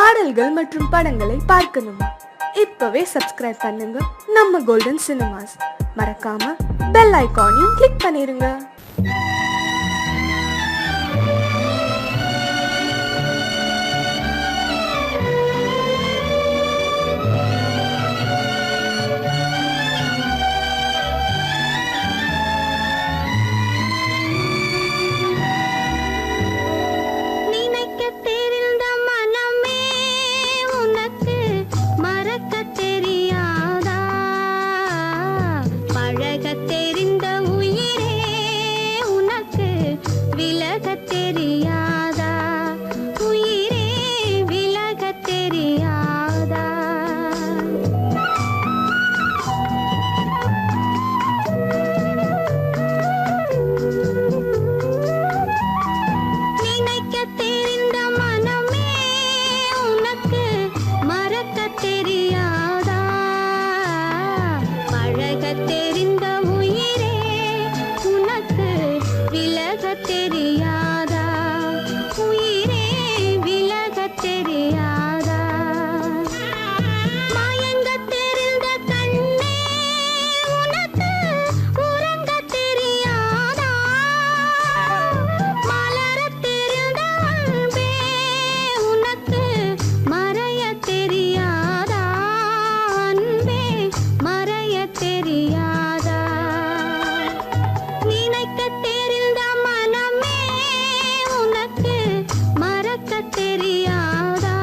பாடல்கள் மற்றும் படங்களை பார்க்கணுமா? இப்பவே சப்ஸ்கிரைப் பண்ணுங்க நம்ம கோல்டன் சினிமாஸ். மறக்காம பெல் ஐகானையும் கிளிக் பண்ணிருங்க. தெரியாதா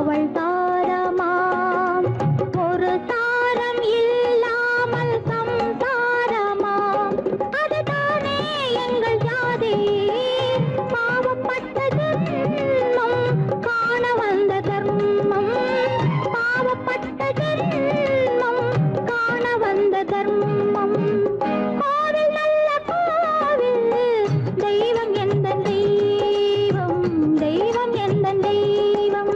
அவள் தாரமாம். ஒரு தாரம் இல்லாமல் சம்சாரமாம். அதுதானே எங்கள் ஜாதி. பாவப்பட்ட ஜென்மம் காண வந்த தர்மம். பாவப்பட்ட ஜென்மம் காண வந்த தர்மம். கோவில் நல்ல கோவில், தெய்வம் எந்த தெய்வம், தெய்வம் எந்த தெய்வம்.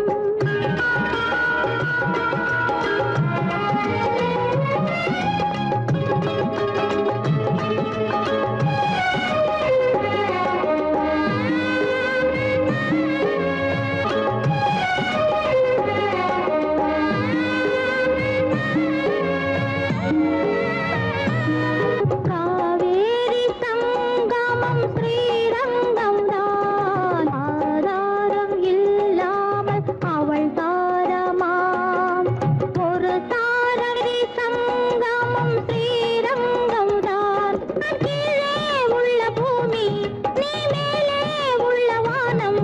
காவேரி சங்கமம் ஸ்ரீரங்கம் தான். ஆதாரம் இல்லாமல் அவள் தாரமாம். ஒரு தாரரி சங்கமம் ஸ்ரீரங்கம் தான். கீழே உள்ள பூமி, நீ மேலே உள்ள வானம்.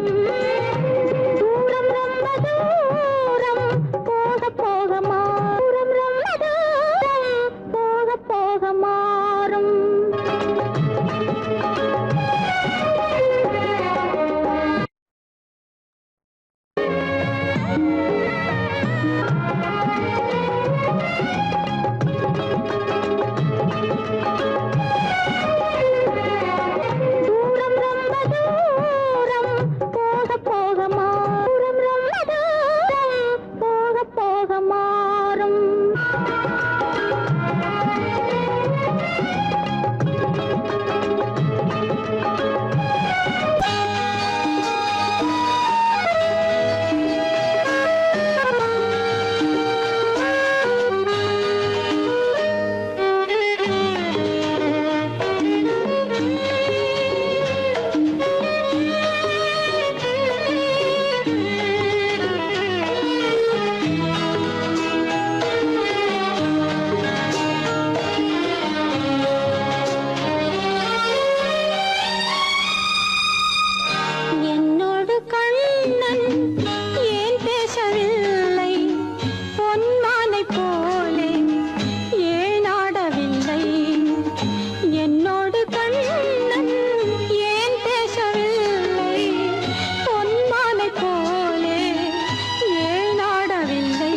தூரம் ரொம்ப தூரம், போக போக மாறும். ரொம்ப தூரம், போக போக மாறும். தூரம் ரொம்ப தூரம், போக போக மாறும். ரொம்ப தூரம், போக போக மாறும். என்னோடு கண்ணன் ஏன் பேசவில்லை? பொன்மானை போலே ஏன் ஆடவில்லை? என்னோடு கண்ணன் ஏன் பேசவில்லை? பொன்மானை போலே ஏன் ஆடவில்லை?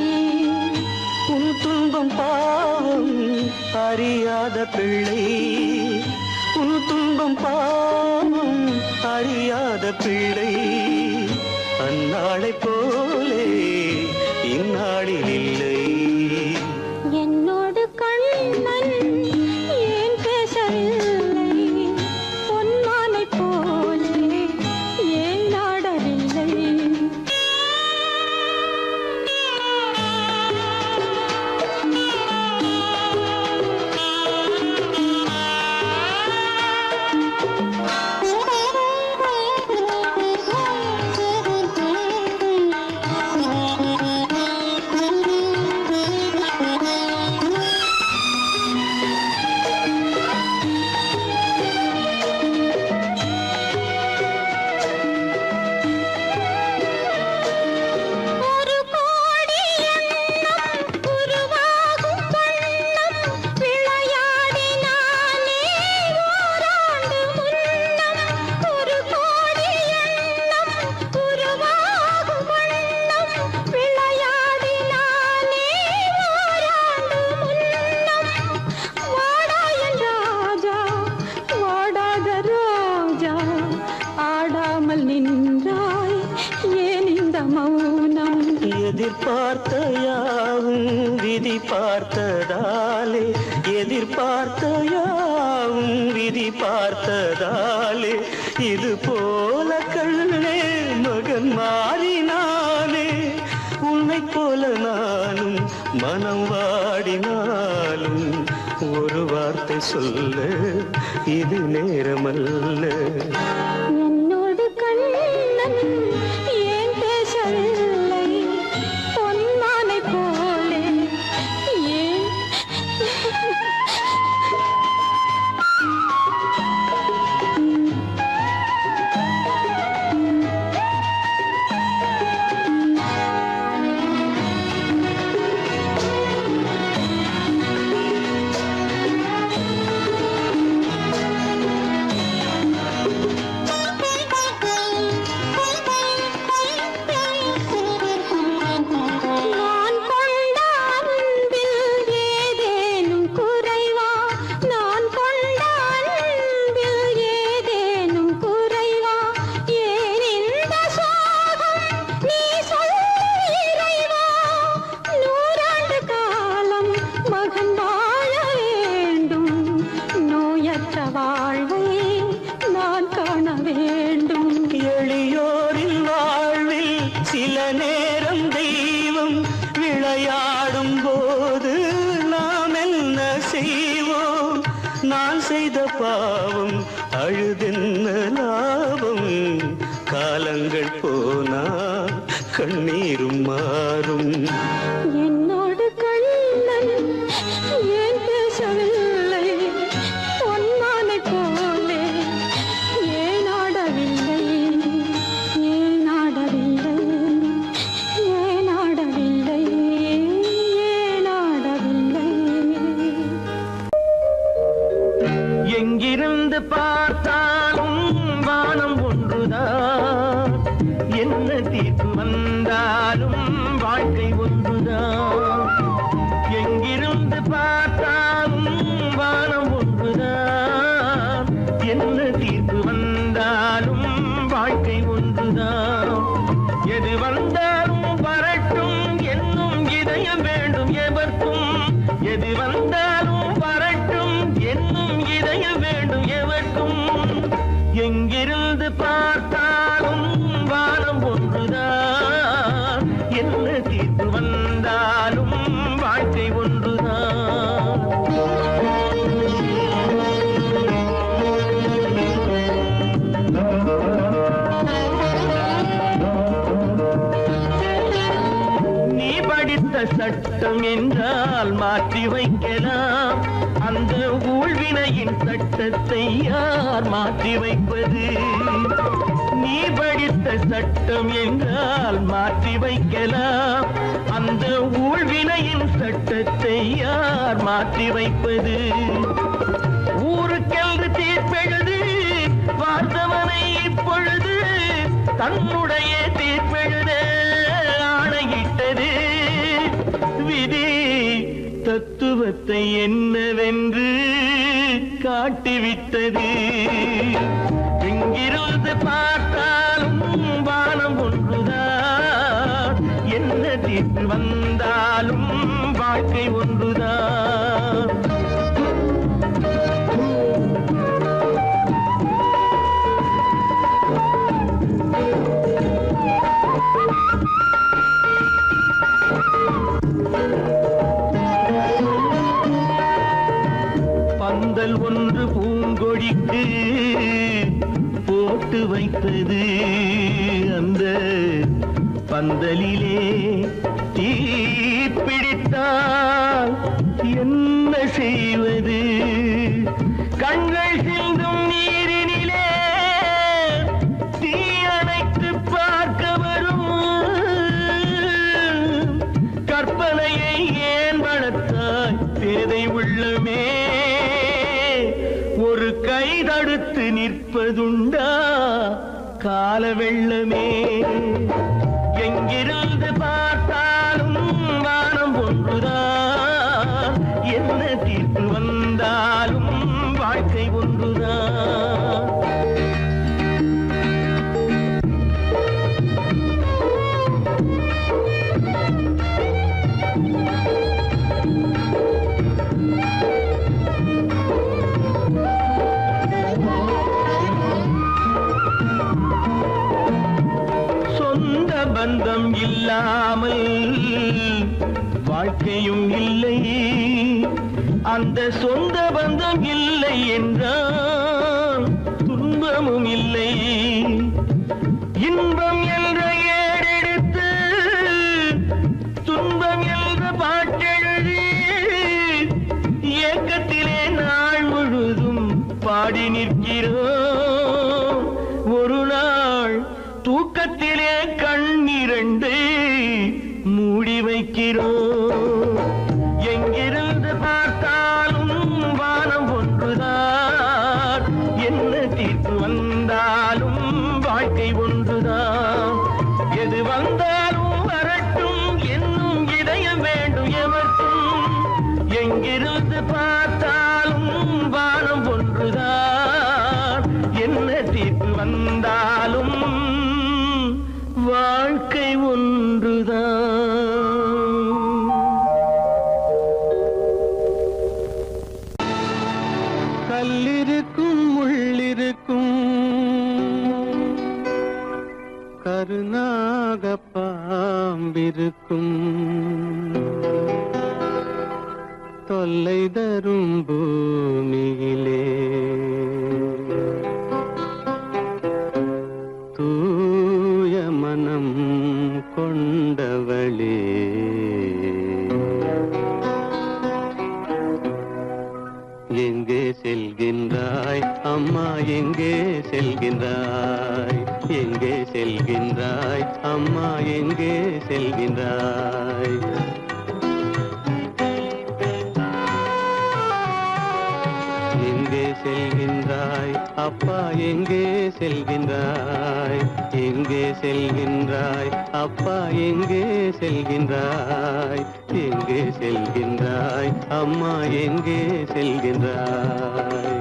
உன் துன்பம் பாவம் அறியாத பிள்ளை, உன் துன்பம் பாவம் அறியாத பிள்ளை. அந்நாளை போலே இந்நாளில் இல்லை. என்னோடு கண்ணன் ஏன் பேசவில்லை? பொன்மானை போலே ஏன் ஆடவில்லை? ஒரு கோடி எண்ணம் உருவாகும் வண்ணம் விளையாடினானே ஓராண்டு முன்னம். ஒரு கோடி எண்ணம் உருவாகும் வண்ணம் விளையாடினானே ஓராண்டு முன்னம். வாடா என் ராஜா, வாடாத ரோஜா, ஆடாமல் நின்றாய் ஏன் இந்த மௌனம்? எதிர்பார்த்த யாவும் விதி பார்த்ததாலே, எதிர்பார்த்த யாவும் விதி பார்த்ததாலே, இது போல கண்ணே மகன் மாறினானே. உன்னை போல நானும் மனம் வாடினாலும் ஒரு வார்த்தை சொல்ல இது நேரமல்ல. என்னோடு கண்ணன் ஏன் பேசவில்லை? பொன்மானை போலே ஏன் நேரம் தெய்வம் விளையாடும் போது நாம் என்ன செய்வோம்? நான் செய்த பாவம் அழுதென்ன லாபம்? காலங்கள் போனால் கண்ணீரும் மாறும். என்னோடு கண்ணன் ஏன் பேசவில்லை? பொன்மானை போலே ஏன் ஆடவில்லை? ஏன் ஆடவில்லை? ஏன் ஆடவில்லை? ஏன் ஆடவில்லை? எங்கிருந்து பார்த்தாலும் வானம் ஒன்றுதான், என்ன தீர்ப்பு வந்தாலும் வாழ்க்கை ஒன்றுதான். எங்கிருந்து பார்த்தாலும் வானம் ஒன்றுதான், என்ன தீர்ப்பு வந்தாலும் வாழ்க்கை ஒன்றுதான். எது வந்தாலும் வரட்டும் என்னும் இதயம் வேண்டும் எவர்க்கும். எது வந்தாலும் வரட்டும் என்னும் இதயம் வேண்டும் எவர்க்கும். எங்கிருந்து பார்த்தாலும் வானம் ஒன்றுதான், என்ன தீர்ப்பு வந்தாலும் வாழ்க்கை ஒன்றுதான். நீ படித்த சட்டம் என்றால் மாற்றி வைக்கலாம், அந்த ஊழ்வினையின் சட்டத்தை யார் மாற்றி வைப்பது? நீ படித்த சட்டம் என்றால் மாற்றி வைக்கலாம், அந்த ஊழ்வினையின் சட்டத்தை யார் மாற்றி வைப்பது? ஊருக்கென்று தீர்ப்பெழுது பார்த்தவனை இப்பொழுது தன்னுடைய தீர்ப்பெழுத ஆணையிட்டது விதி. தத்துவத்தை என்னவென்று காட்டிவிட்டது. எங்கிருந்து பார்த்தாலும் வானம் ஒன்றுதான், என்ன தீர்ப்பு வந்தாலும் வாழ்க்கை ஒன்றுதான். பந்தல் ஒன்று பூங்கொடிக்கு போட்டு வைத்தது, அந்த பந்தலிலே தீ பிடித்தால் என்ன செய்வது? கண்கள் சிந்தும் நீரினிலே தீ அணைத்து பார்க்க வரும். கற்பனையை ஏன் வளர்த்தாய் பேதை உள்ளமே? ஒரு கை தடுத்து நிற்பதுண்டா கால வெள்ளமே? எங்கிருந்து பார்த்தாலும் வானம் ஒன்றுதான், என்ன தீர்ப்பு வந்தாலும் வாழ்க்கை ஒன்றுதான். பந்தம் இல்லாமல் வாழ்க்கையும் இல்லை, அந்த சொந்த பந்தம் இல்லை என்றால் துன்பமும் இல்லை. இன்பம் என்ற ஏடெடுத்து துன்பம் என்ற பாட்டெழுதி ஏக்கத்திலே நாள் முழுதும் பாடி நிற்கிறோம். ஒரு நாள் தூக்கத்திலே கண்ணிரண்டு மூடி வைக்கிறோம். எங்கிருந்து பார்த்தாலும் வானம் ஒன்றுதான், என்ன தீர்ப்பு வந்தாலும் வாழ்க்கை ஒன்றுதான். எது வந்தாலும் வரட்டும் என்னும் இதயம் வேண்டும் எவர்க்கும். எங்கிருந்து பார்த்தாலும் வானம் ஒன்றுதான், அன்பிருக்கும் தொல்லை தரும் பூமியிலே தூய மனம் கொண்டவளே எங்கே செல்கின்றாய் அம்மா எங்கே செல்கின்றாய் எங்கே செல்கின்றாய் அம்மா எங்கே செல்கின்றாய் எங்கே செல்கின்றாய் அப்பா எங்கே செல்கின்றாய் எங்கே செல்கின்றாய் அப்பா எங்கே செல்கின்றாய் எங்கே செல்கின்றாய் அம்மா எங்கே செல்கின்றாய்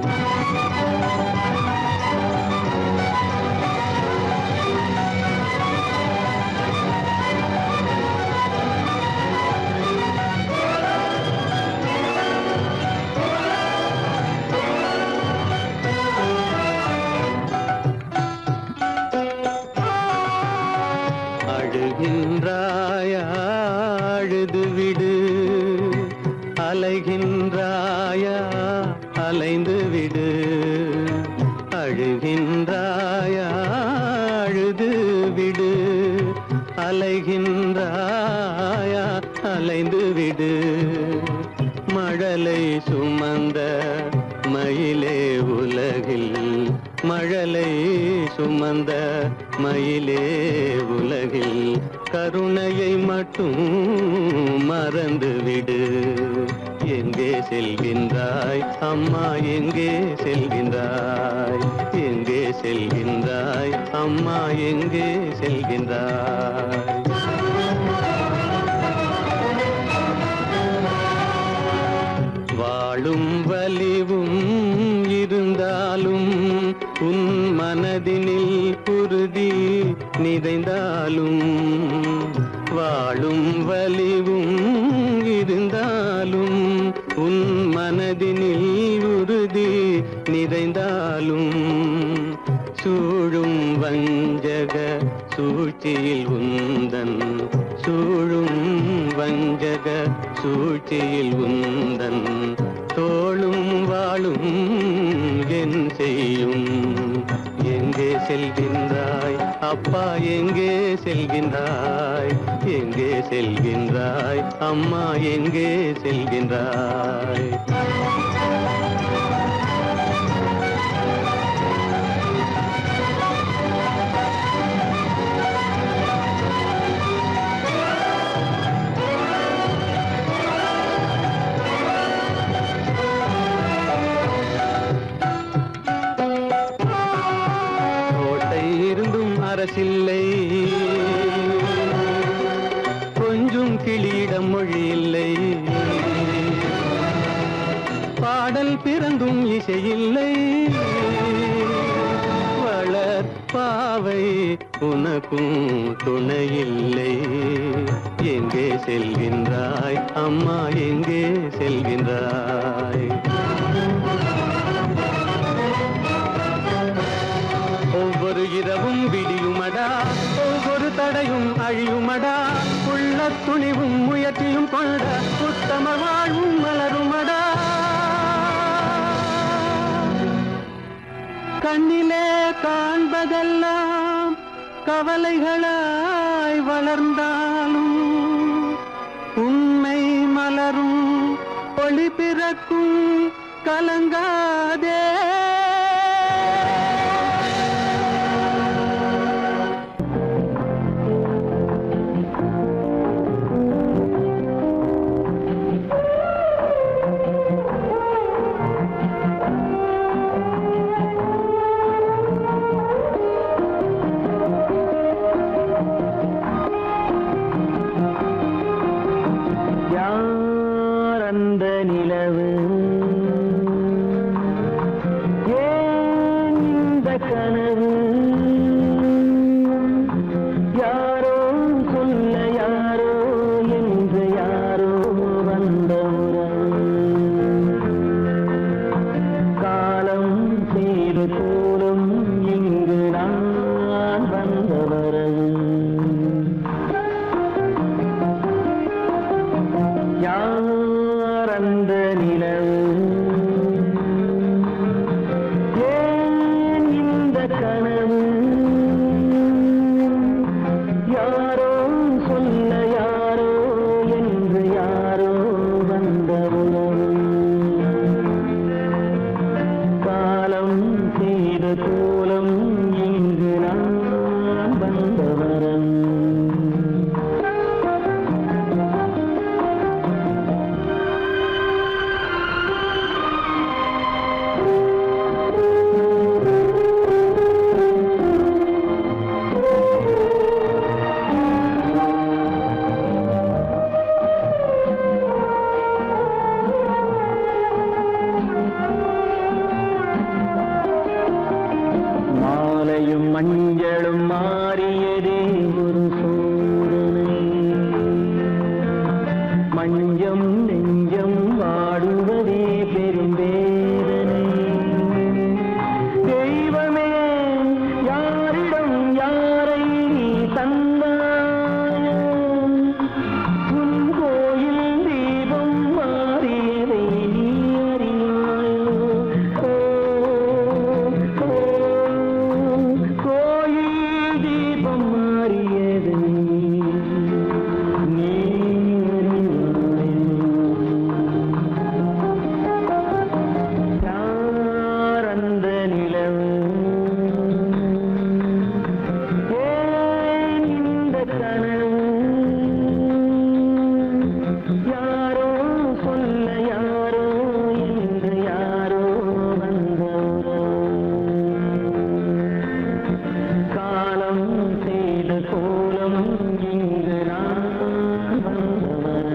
அழுகின்றாயா அழுது விடு அலைகின்றாயா அலைந்து விடு அழுகின்றாயா அழுது விடு அலைகின்றாயா அலைந்து விடு மழலை சுமந்த மயிலே உலகில் மழலை சுமந்த மயிலே உலகில் கருணையை மட்டும் மறந்துவிடு எங்கே செல்கின்றாய் அம்மா எங்கே செல்கின்றாய் எங்கே செல்கின்றாய் அம்மா எங்கே செல்கின்றாய் வாழும் வலிவும் இருந்தாலும் உன் மனதினில் குருதி நிறைந்தாலும் வாழும் வலிவும் இருந்தாலும் உன் மனதினில் உறுதி நிறைந்தாலும் சூழும் வஞ்சக சூழ்ச்சியில் உந்தன் சூழும் வஞ்சக சூழ்ச்சியில் உந்தன் தோளும் வாழும் என் செய்யும் எங்கே செல்கின்றாய் அப்பா எங்கே செல்கின்றாய் எங்கே செல்கின்றாய் அம்மா எங்கே செல்கின்றாய் அரசில்லை கொஞ்சம் கிளியிடம் மொழி இல்லை பாடல் பிறந்தும் இசையில்லை வளர் பாவை உனக்கும் துணையில்லை எங்கே செல்கின்றாய் அம்மா எங்கே செல்கின்றாய் ஒவ்வொரு இரவும் விடியுமடா ஒவ்வொரு தடையும் அழியுமடா உள்ள துணிவும் முயற்சியும் கொண்ட உத்தம வாழ்வும் மலருமடா கண்ணிலே காண்பதெல்லாம் கவலைகளாய் வளர்ந்தாலும் உண்மை மலரும் ஒளி பிறக்கும் கலங்காதே அந்த நிலவு ஏன் இந்த கனவு யாரோ சொல்ல யாரோ என்று யாரோ வந்த உணவு காலம் செய்த கோலம் இங்கு நான் வந்தவரம் மஞ்சளும் மாறியதே ஒரு சோதனை மஞ்சம் நெஞ்சம் வாடுவதே பெரும் வேதனை தெய்வமே யாரிடம் யாரை தந்தாயோ உன் கோயில் தீபம் மாறியதை நீ அறியாயோ கோயில் தீபம் மாறியது நீ யார் அந்த நிலவு ஏன் இந்த கனவு யாரோ சொல்ல யாரோ என்று யாரோ வந்த காலம் செய்த கோலம் இங்கு நான் வந்தவன்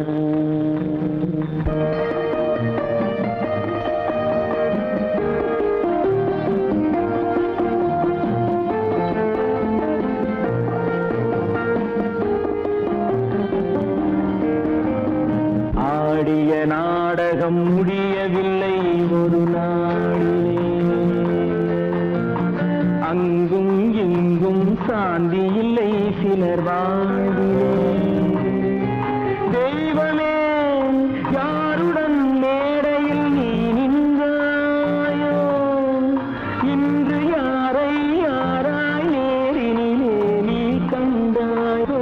ஆடிய நாடகம் முடியவில்லை ஒரு நாளிலே அங்கும் இங்கும் சாந்தி இல்லை சிலர் வாழ்விலே தெய்வமே யாருடன் மேடையில் நீ நின்றாயோ இன்று யாரை யாராய் நேரினிலே நீ கண்டாயோ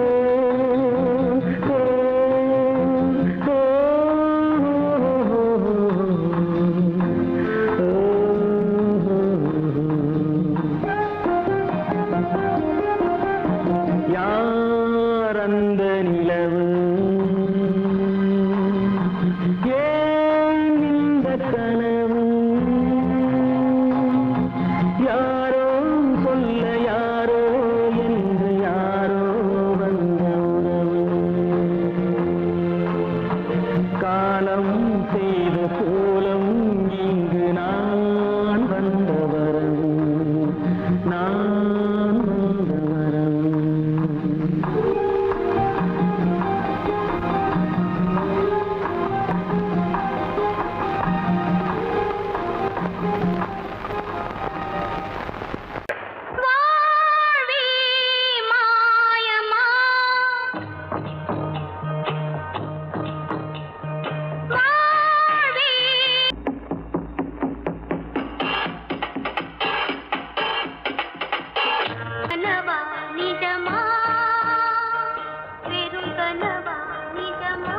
யார் அந்த நிலவு ஏன் இந்த கனவு யாரோ சொல்ல யாரோ என்று யாரோ வந்த உறவு காலம் செய்த கோலம் இங்கு நான் வந்தவரம் நான் வந்தவரம் வாழ்வி மாயமா வாழ்வி கனவா நிஜமா வெறும் கனவா நிஜமா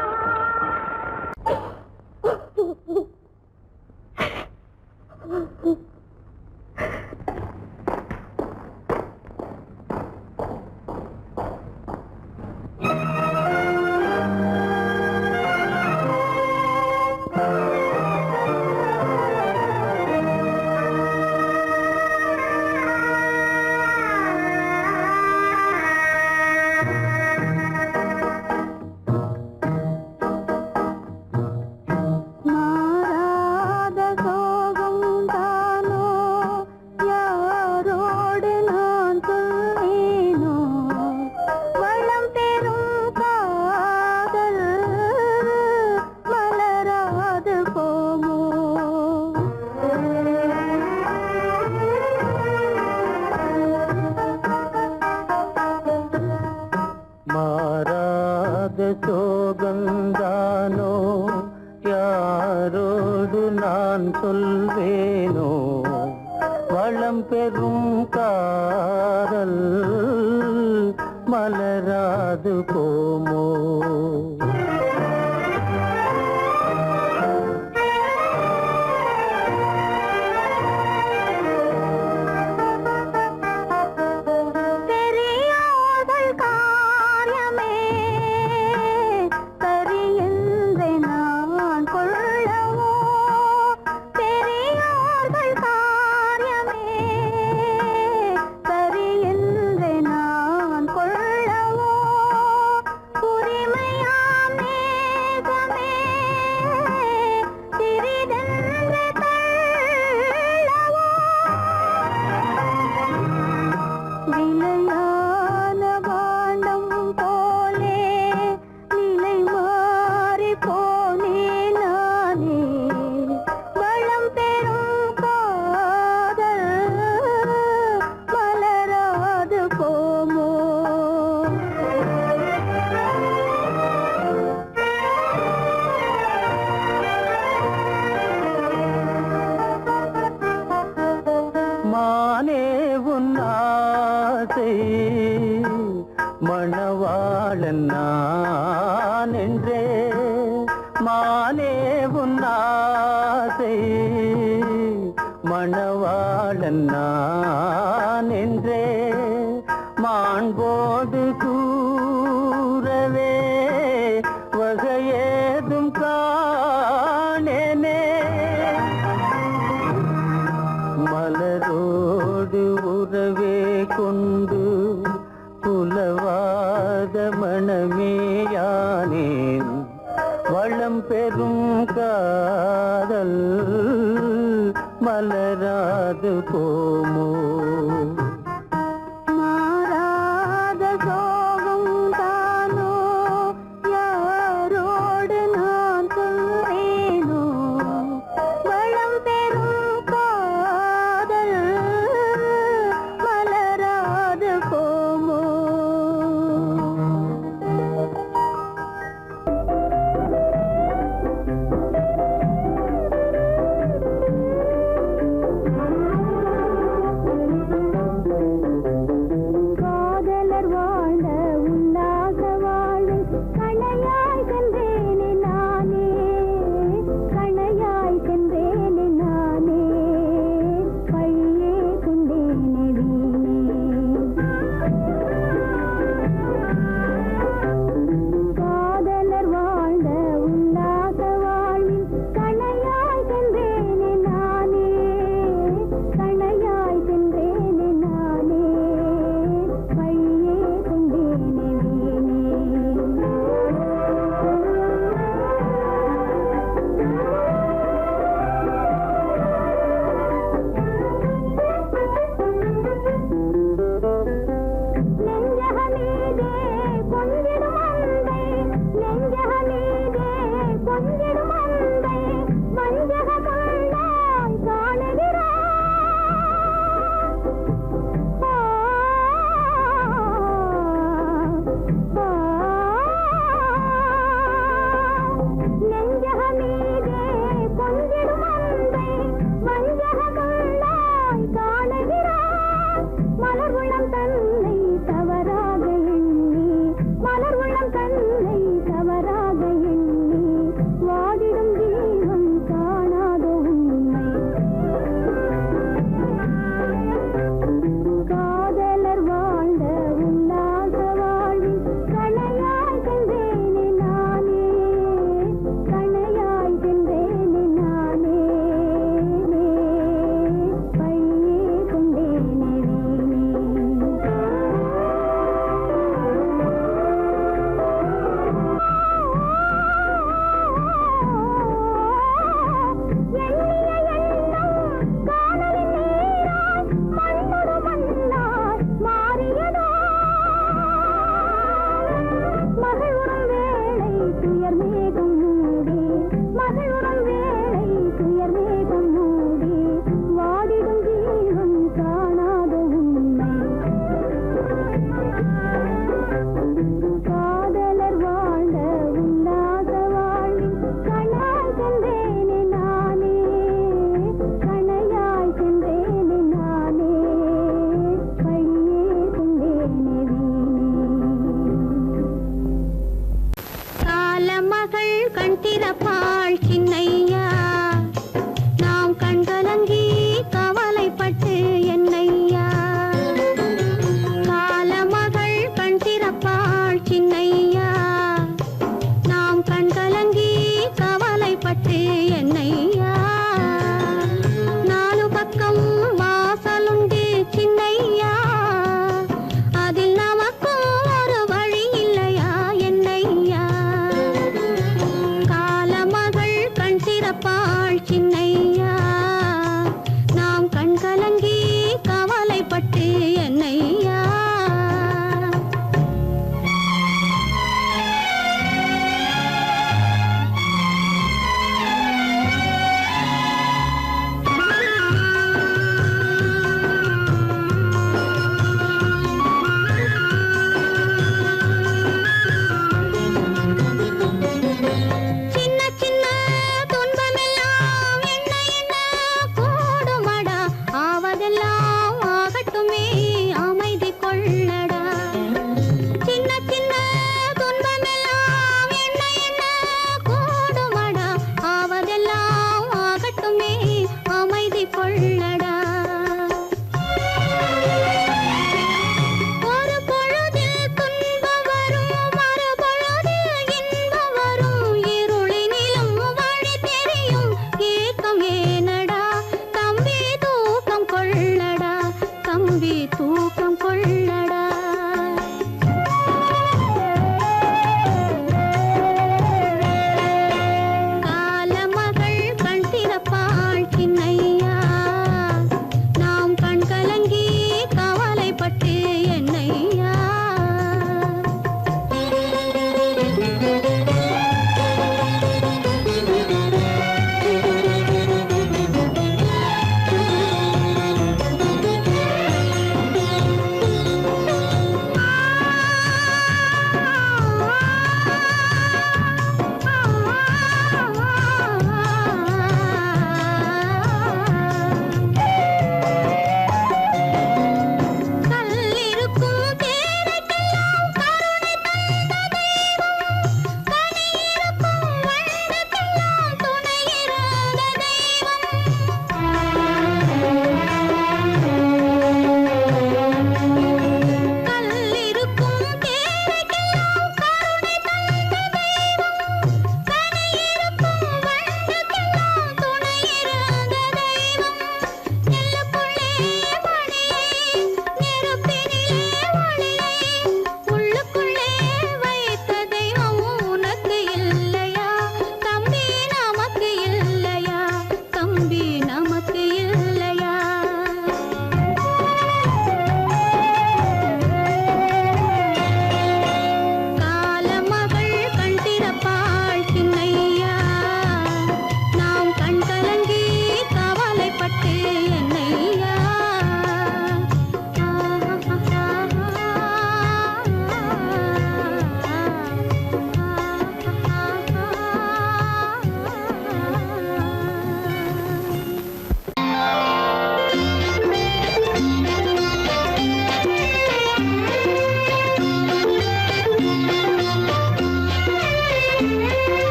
யாரோடு நான் சொல்வேனோ வளம் பெறும் காதல் மலராது போமோ மணவாளன் நான் என்றே மானே உன்னாசை மணவாளன் நான் என்றே மாண்போடு கூறவே வகையேதும் காணேனே மலரோடு உறவே கொண்டு புலவாத மணமேயானேன் வளம் பெறும் காதல் மலராது போமோ மாறாத சோகம் தானோ யாரோடு நான் சொல்வேனோ வளம் பெறும் காதல் மலராது போமோ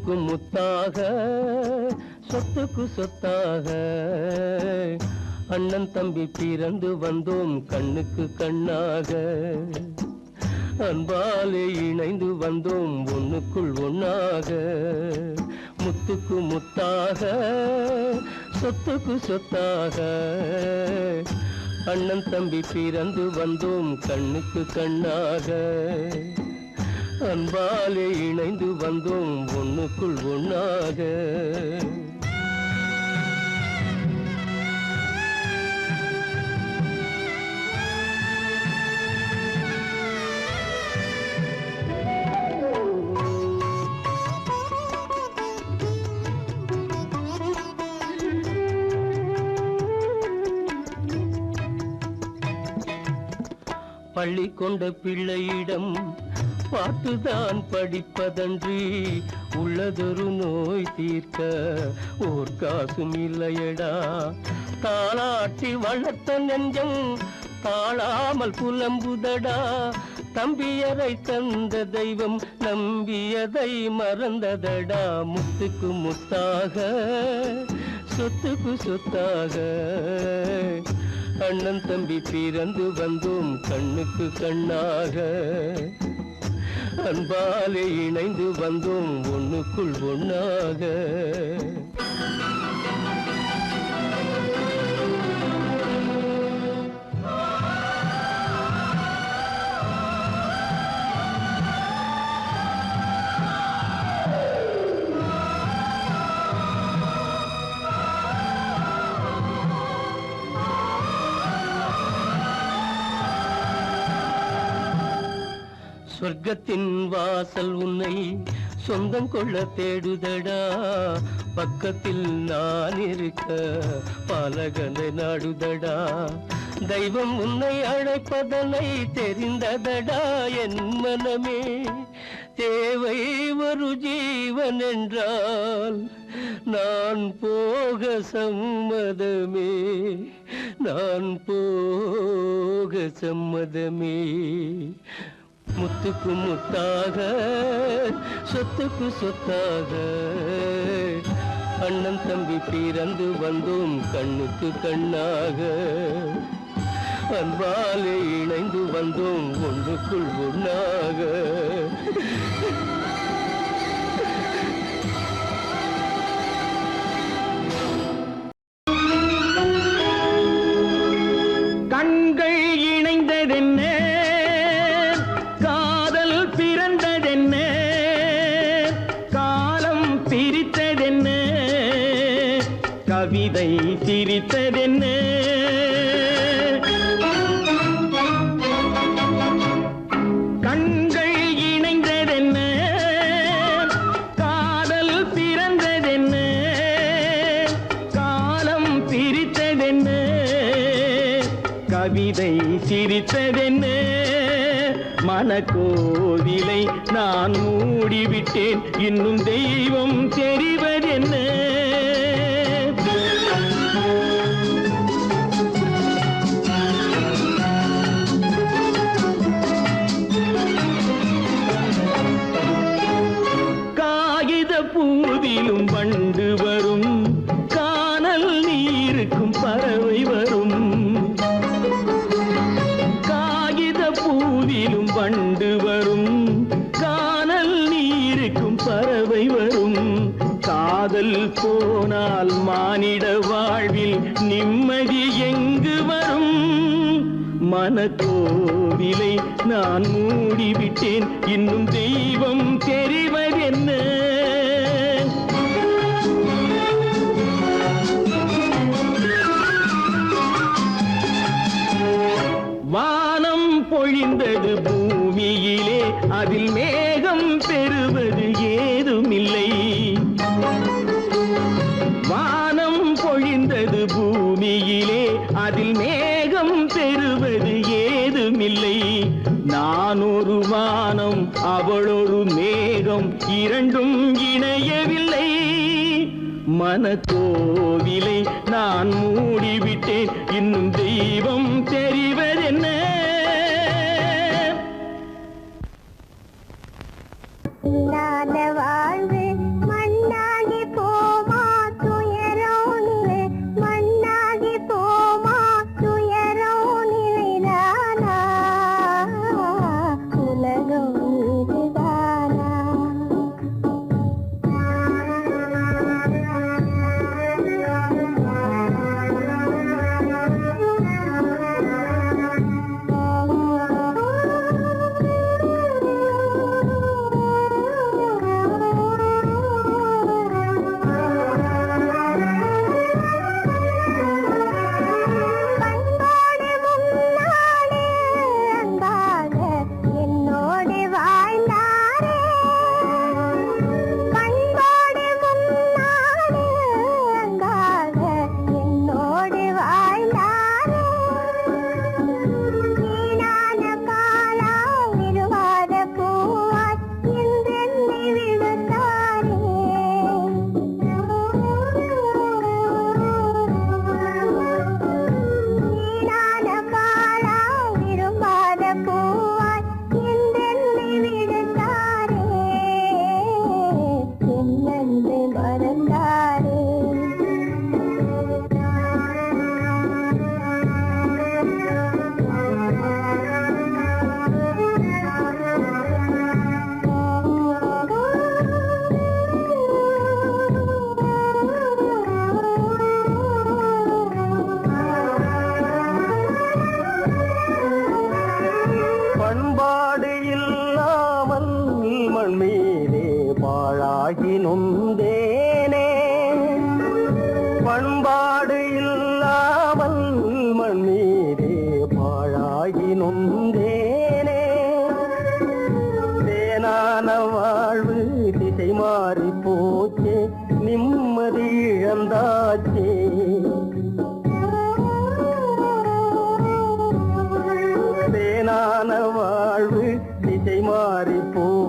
முத்துக்கு முத்தாக சொத்துக்கு சொத்தாக அண்ணன் தம்பி பிறந்து வந்தோம் கண்ணுக்கு கண்ணாக அன்பாலே இணைந்து வந்தோம் ஒண்ணுக்குள் ஒண்ணாக முத்துக்கு முத்தாக சொத்துக்கு சொத்தாக அண்ணன் தம்பி பிறந்து வந்தோம் கண்ணுக்கு கண்ணாக அன்பாலே இணைந்து வந்தோம் ஒண்ணுக்குள் ஒண்ணாக பள்ளி கொண்ட பிள்ளையிடம் பார்த்துதான் படிப்பதன்றி உள்ளதொரு நோய் தீர்க்க ஓர் காசும் இல்லையடா தாளாட்டி வளர்த்த நெஞ்சம் தாழாமல் புலம்புதடா தம்பியரை தந்த தெய்வம் நம்பியதை மறந்ததடா முத்துக்கு முத்தாக சொத்துக்கு சொத்தாக அண்ணன் தம்பி பிறந்து வந்தோம் கண்ணுக்கு கண்ணாக அன்பாலே இணைந்து வந்தோம் ஒண்ணுக்குள் ஒண்ணாக சொர்க்கத்தின் வாசல் உன்னை சொந்தம் கொள்ள தேடுதடா பக்கத்தில் நான் இருக்க பாலகனை நாடுதடா தெய்வம் உன்னை அழைப்பதனை தெரிந்ததடா என் மனமே தேவை ஒரு ஜீவன் என்றால் நான் போக சம்மதமே நான் போக சம்மதமே முத்துக்கு முத்தாக சொத்துக்கு சொத்தாக அண்ணன் தம்பி பிறந்து வந்தோம் கண்ணுக்கு கண்ணாக அன்பாலே இணைந்து வந்தோம் ஒன்றுக்குள் ஒண்ணாக கண்கள் இணைந்ததென்ன காதல் பிறந்ததென்ன காலம் பிரித்ததென்ன கவிதை சிரித்ததென்ன கண்கள் இணைந்ததென்ன காதல் பிறந்ததென்ன காலம் பிரித்ததென்ன கவிதை சிரித்ததென்ன மனக்கோவிலை நான் மூடிவிட்டேன் இன்னும் தெய்வம் தெரிவதென்ன காகித பூவிலும் வண்டு வரும் கானல் நீருக்கும் பறவை வரும் காகித பூவிலும் வண்டு வரும் கானல் நீருக்கும் பறவை வரும் காதல் போனால் மானிட வாழ்வில் நிம்மதி எங்கு வரும் மனக்கோவிலை நான் மூடிவிட்டேன் இன்னும் தெய்வம் தெரிவதென்ன வானம் பொழிந்தது பூமியிலே அதில் மேகம் பெறுவது ஏதுமில்லை வானம் பொழிந்தது பூமியிலே அதில் மேகம் பெறுவது ஏதுமில்லை நான் ஒரு வானம் அவளொரு மேகம் இரண்டும் இணையவில்லை மனக்கோவிலை நான் மூடிவிட்டேன் இன்னும் தெய்வம் தெரிவதென்ன இல்லாத வாழ்வு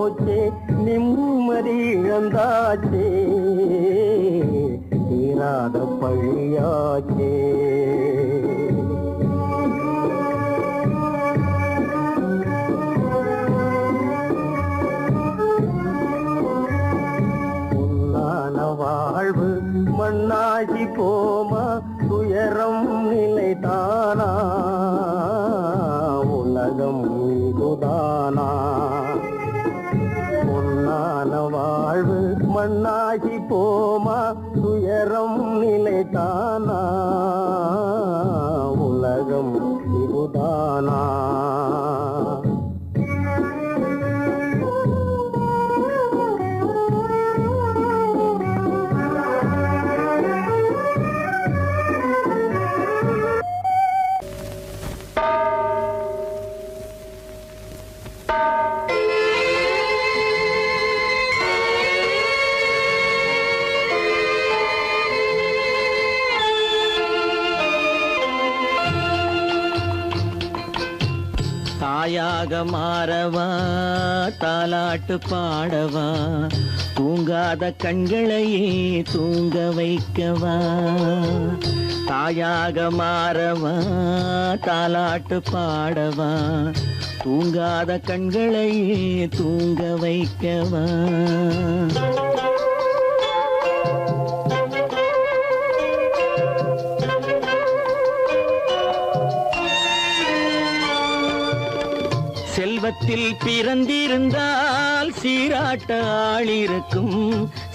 போச்சே நிம்மதி இழந்தாச்சே தீராத பழியாச்சே வாழ்வு மண்ணாகி போமா துயரம் நிலைதானா உலகம் இதுதானா பொன்னான வாழ்வு மண்ணாகி போமா துயரம் நிலைதானா உலகம் இதுதானா தாயாக மாறவா தாலாட்டு பாடவா தூங்காத கண்களையே தூங்க வைக்கவா தாயாக மாறவா தாலாட்டு பாடவா தூங்காத கண்களையே தூங்க வைக்கவா செல்வத்தில் பிறந்திருந்தால் சீராட்ட ஆள் இருக்கும்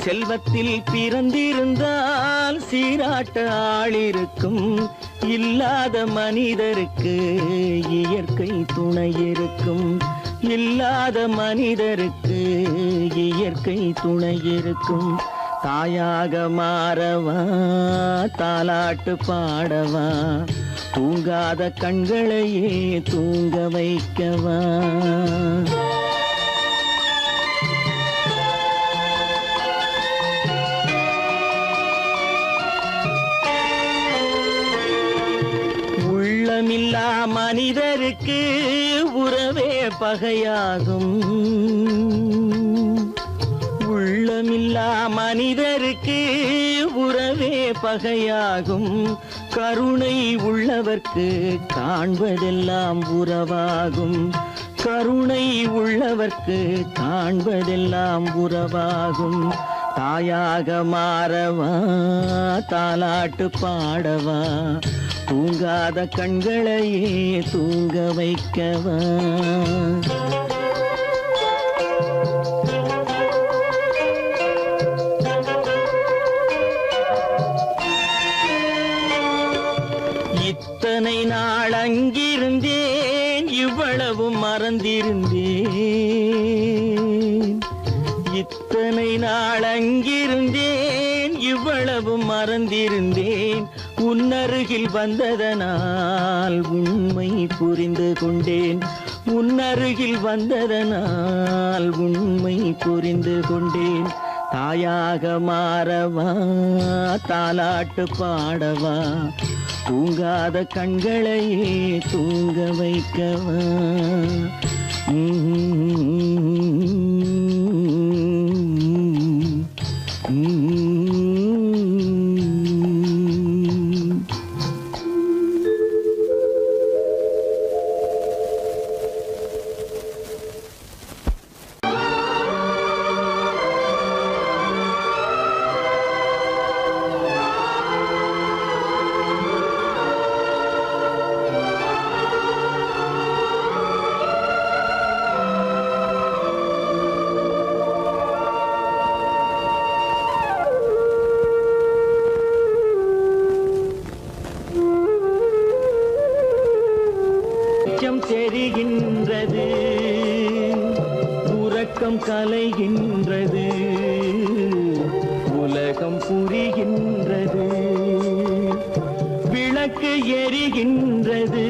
செல்வத்தில் பிறந்திருந்தால் சீராட்ட ஆள் இருக்கும் இல்லாத மனிதருக்கு இயற்கை துணை இருக்கும் இல்லாத மனிதருக்கு இயற்கை துணை இருக்கும் தாயாக மாறவா தாலாட்டு பாடவா தூங்காத கண்களையே தூங்க வைக்கவா உள்ளமில்லா மனிதருக்கு உறவே பகையாகும் உள்ளமில்லா மனிதருக்கு உறவே பகையாகும் கருணை உள்ளவர்க்கு காண்பதெல்லாம் உறவாகும் கருணை உள்ளவர்க்கு காண்பதெல்லாம் உறவாகும் தாயாக மாறவா தாலாட்டு பாடவா தூங்காத கண்களையே தூங்க வைக்கவா இத்தனை நாள் அங்கிருந்தேன் இவ்வளவு மறந்திருந்தேன் இத்தனை நாள் அங்கிருந்தேன் இவ்வளவு மறந்திருந்தேன் உன்னருகில் வந்ததனால் உண்மை புரிந்து கொண்டேன் உன்னருகில் வந்ததனால் உண்மை புரிந்து கொண்டேன் தாயாக மாறவா தாலாட்டு பாடவா தூங்காத கண்களையே தூங்க வைக்கவா தெரிகின்றது உறக்கம் கலைகின்றது உலகம் புரிகின்றது விளக்கு எரிகின்றது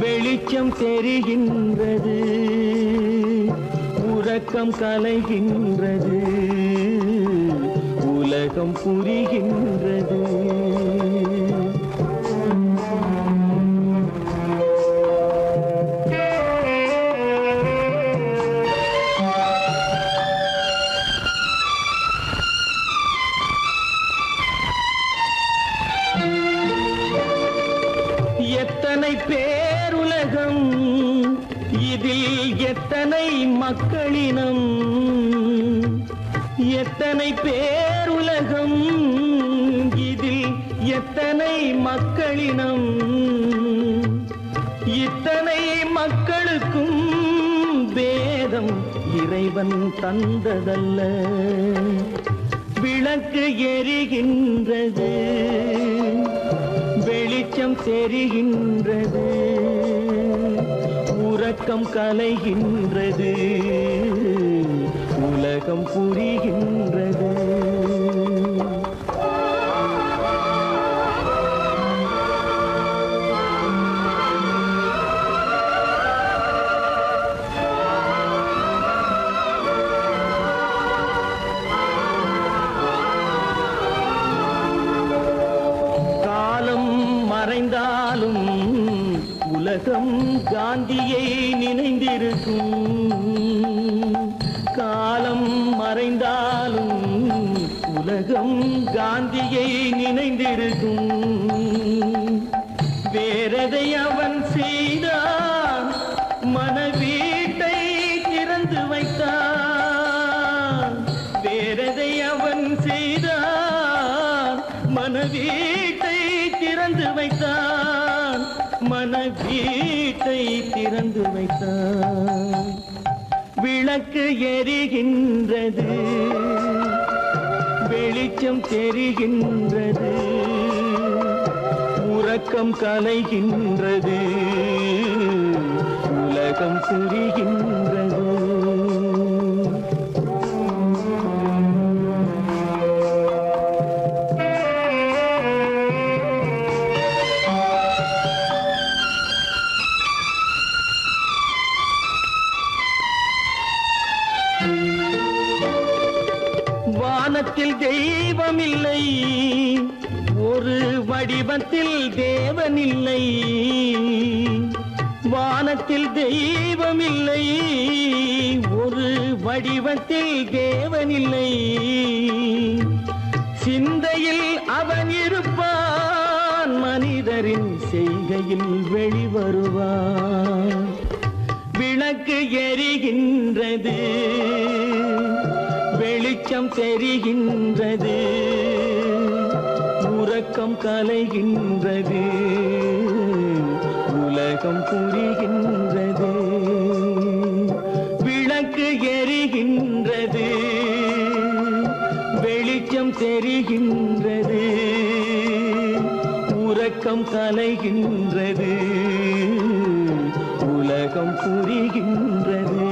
வெளிச்சம் தெரிகின்றது உறக்கம் கலைகின்றது உலகம் புரிகின்றது எத்தனை பேருலகம் இதில் எத்தனை மக்களினம், எத்தனை பேருலகம் இதில் எத்தனை மக்களினம், இத்தனை மக்களுக்கும் வேதம் இறைவன் தந்ததல்ல. விளக்கு எரிகின்றது, வெளிச்சம் தெரிகின்றது, உறக்கம் கலைகின்றது, உலகம் புரிகின்றது. மறைந்தாலும் உலகம் காந்தியை நினைந்திருக்கும். காலம் மறைந்தாலும் உலகம் காந்தியை நினைந்திருக்கும். வேறதை அவன் செய்தான், மனவீட்டை திறந்து வைத்தான். வேறதை அவன் செய்தான், மனவீட்டை திறந்து வைத்தான், மனவீட்டை திறந்து வைத்தான். விளக்கு எரிகின்றது, வெளிச்சம் தெரிகின்றது, உறக்கம் கலைகின்றது, உலகம் புரிகின்றது. வானத்தில் தெய்வமில்லை, ஒரு வடிவத்தில் தேவனில்லை. வானத்தில் தெய்வமில்லை, ஒரு வடிவத்தில் தேவனில்லை. சிந்தையில் அவன் இருப்பான், மனிதரின் செய்கையில் வெளிவருவான். விளக்கு எரிகின்றது, வெளிச்சம் தெரிகின்றது, உறக்கம் கலைகின்றது, உலகம் புரிகின்றது. விளக்கு எரிகின்றது, வெளிச்சம் தெரிகின்றது, உறக்கம் கலைகின்றது, உலகம் புரிகின்றது.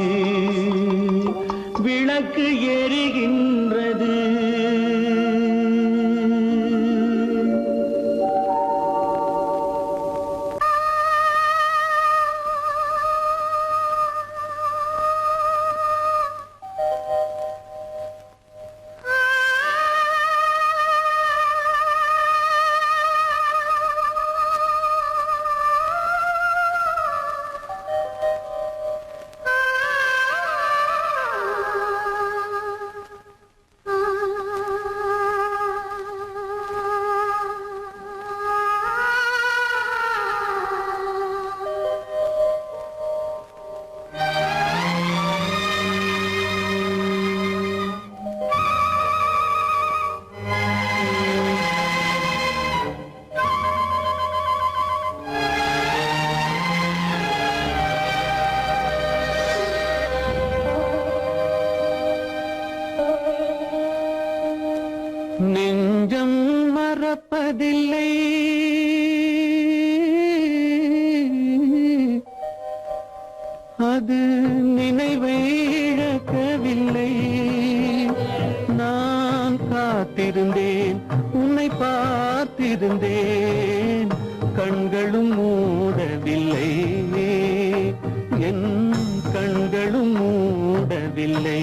விளக்கு எரிகின்றது. நெஞ்சம் மறப்பதில்லை, அது நினைவை இழக்கவில்லை. நான் காத்திருந்தேன், உன்னை பார்த்திருந்தேன், கண்களும் மூடவில்லை, என் கண்களும் மூடவில்லை.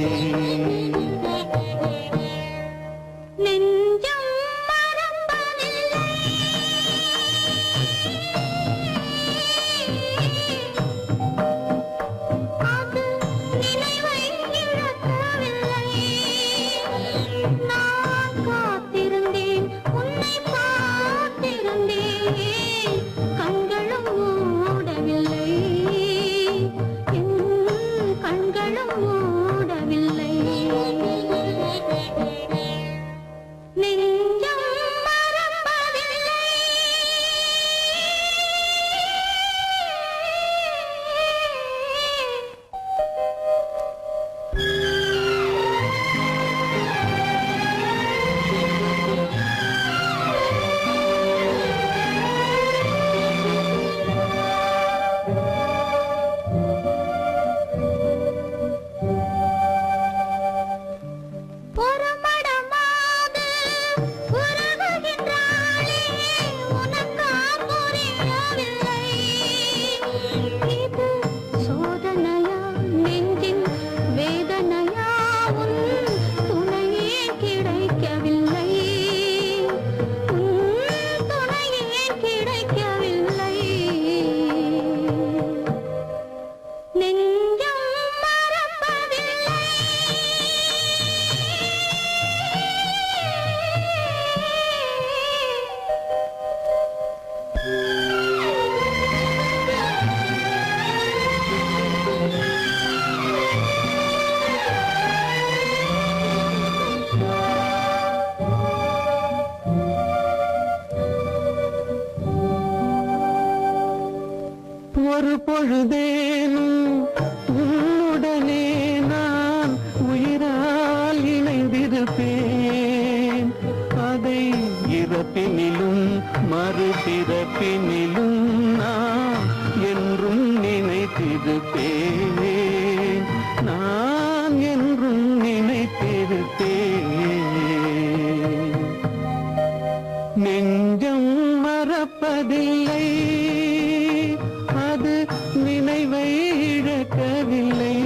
கண்களும் ஒரு பொழுதேனும் உன்னுடனே நான் உயிரால் இணைந்திருப்பேன். அதை இறப்பினிலும் மறுபிறப்பினிலும் நான் என்றும் நினைத்திருப்பேன். நான் என்றும் நினைத்திருப்பேன். நெஞ்சம் மறப்பதில்லை, அது நினைவை இழக்கவில்லை.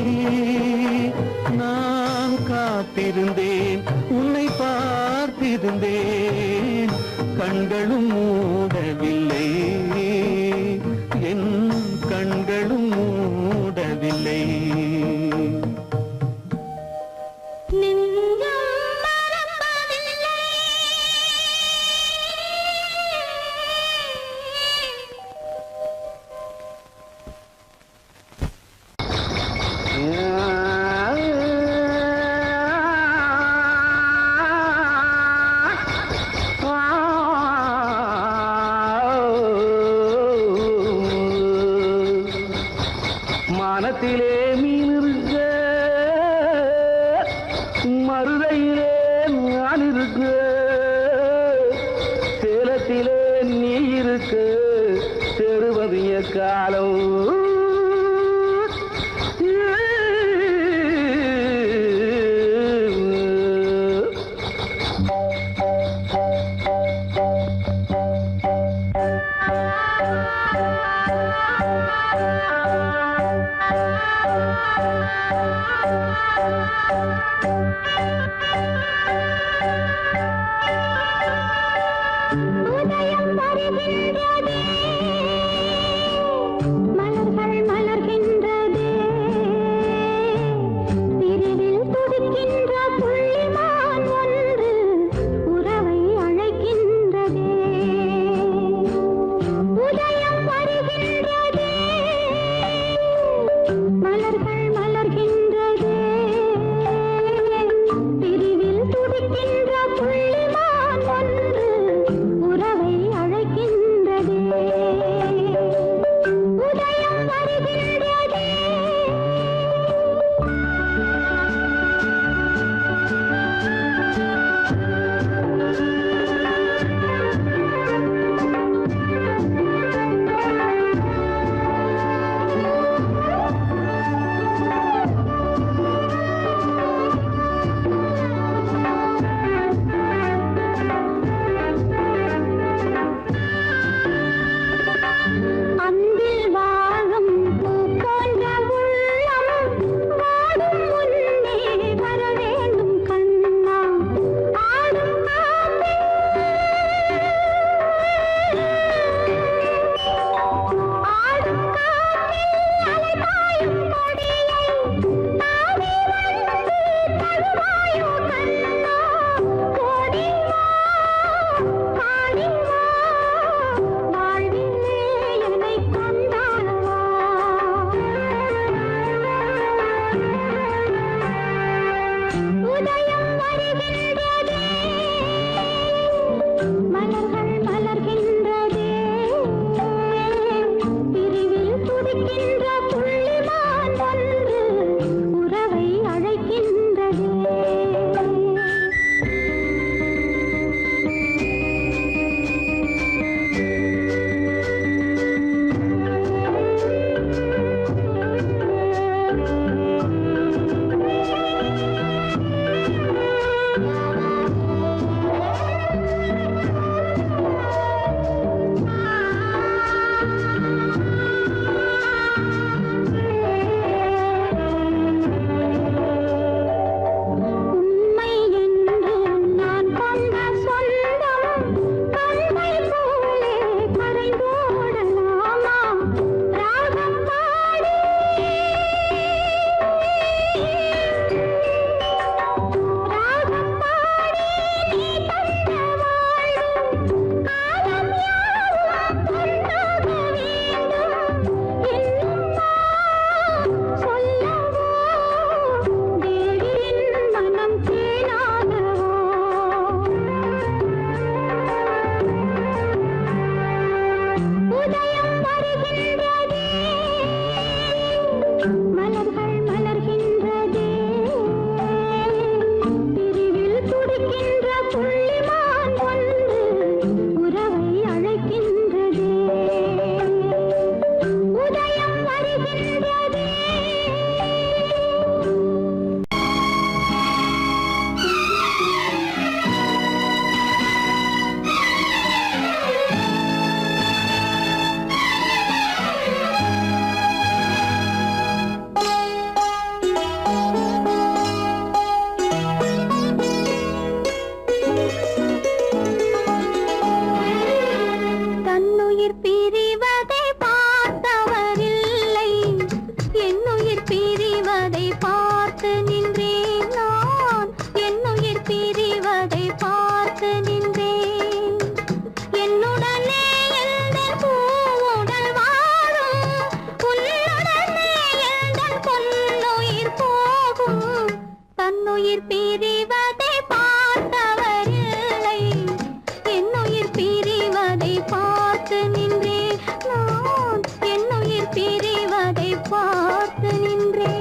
நான் காத்திருந்தேன், உன்னை பார்த்திருந்தேன், கண்களும் மூடவில்லை, என் கண்களும் மூடவில்லை. மானத்திலே மீன் இருக்க, மருதையிலே நான் இருக்க, சேலத்திலே நீ இருக்க, தெருவதிய காலம். உதயம் வருகின்றதே, மலர்கள் மலர்கின்றதே, பிரிவில் துடிக்கின்ற புள்ளிமான் ஒன்று உறவை அழைக்கின்றதே. உதயம் வருகின்றதே, மலர்கள் மலர்கின்றதே, பிரிவில் வருகின்றதே மலர்கள் மலர்கின்றதே பிரிவில் துடிக்கின்ற புள்ளிமான் ஒன்று உறவை அழைக்கின்றதே உதயம் வருகின்றதே தன்னுயிர் பிரிவதை பார்த்தவரில்லை என்னுயிர் பிரிவதை பார்த்து நின்றேன் நான் என்னுயிர் பிரிவதை பார்த்து நின்றேன் என்னுடனே எந்தன் பூவுடல் வாழும் உன்னுடனே எந்தன் பொன்னுயிர் போகும் தன்னுயிர் பிரிவதை பார்த்தவரில்லை என்னுயிர் பிரிவதை பார்த்து நின்றேன் நான் என்னுயிர் பிரிவதை பார்த்து நின்றேன்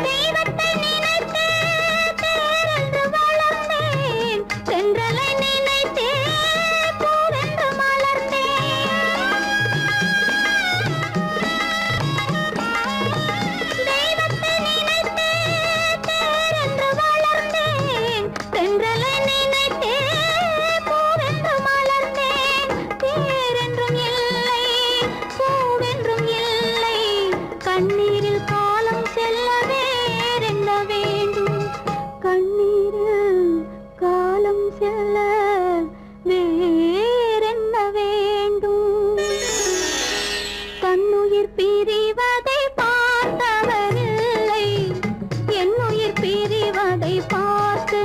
தெய்வத்தை நினைத்து தேரென்று வளர்ந்தேன் தென்றலை நினைத்தே பூவென்று மலர்ந்தேன் தெய்வத்தை நினைத்தே தேரென்று வளர்ந்தேன் தென்றலை நினைத்தே பூவென்று மலர்ந்தேன் தேரென்றும் இல்லை பூவென்றும் இல்லை கண்ணீரில் காலம் செல்ல வேறென்ன வேண்டும் கண்ணீரில் காலம் செல்ல வேறென்ன வேண்டும் தன்னுயிர் பிரிவதை பார்த்தவரில்லை என்னுயிர் பிரிவதை பார்த்து